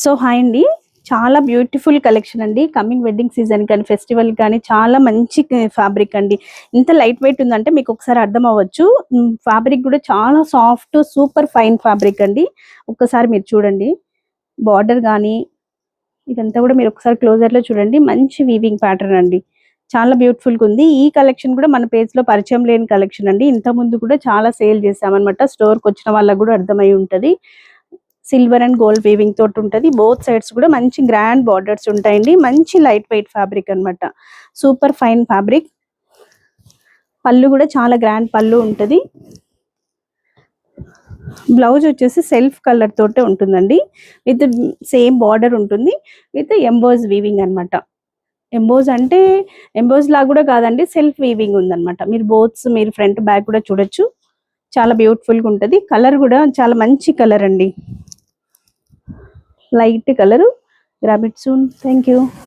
So hi అండి, చాలా beautiful collection అండి. కమింగ్ వెడ్డింగ్ సీజన్ కానీ ఫెస్టివల్ కానీ చాలా మంచి ఫ్యాబ్రిక్ అండి. ఇంత లైట్ వెయిట్ ఉందంటే మీకు ఒకసారి అర్థం అవ్వచ్చు. ఫ్యాబ్రిక్ కూడా చాలా సాఫ్ట్ సూపర్ ఫైన్ ఫ్యాబ్రిక్ అండి. ఒక్కసారి మీరు చూడండి, బార్డర్ కానీ ఇదంతా కూడా మీరు ఒకసారి క్లోజర్ లో చూడండి. మంచి వీవింగ్ ప్యాటర్న్ అండి, చాలా బ్యూటిఫుల్ గా ఉంది. ఈ కలెక్షన్ కూడా మన పేజ్ లో పరిచయం లేని కలెక్షన్ అండి. ఇంత ముందు కూడా చాలా సేల్ చేసామన్నమాట. స్టోర్ కి వచ్చిన వాళ్ళకి కూడా అర్థమై ఉంటది. సిల్వర్ అండ్ గోల్డ్ వీవింగ్ తోటి ఉంటది. బోత్ సైడ్స్ కూడా మంచి గ్రాండ్ బార్డర్స్ ఉంటాయండి. మంచి లైట్ వెయిట్ ఫ్యాబ్రిక్ అన్నమాట. Super fine fabric. పళ్ళు కూడా చాలా గ్రాండ్ పళ్ళు ఉంటది. బ్లౌజ్ వచ్చేసి సెల్ఫ్ కలర్ తోటే ఉంటుందండి. విత్ సేమ్ బార్డర్ ఉంటుంది. విత్ ఎంబోజ్ వీవింగ్ అన్నమాట. ఎంబోజ్ అంటే ఎంబోజ్ లాగా కూడా కాదండి, సెల్ఫ్ వీవింగ్ ఉందన్నమాట. మీరు బోత్స్ మీరు ఫ్రంట్ బ్యాక్ కూడా చూడొచ్చు. చాలా బ్యూటిఫుల్ గా ఉంటది. కలర్ కూడా చాలా మంచి కలర్ అండి, light colour. Grab it soon. Thank you.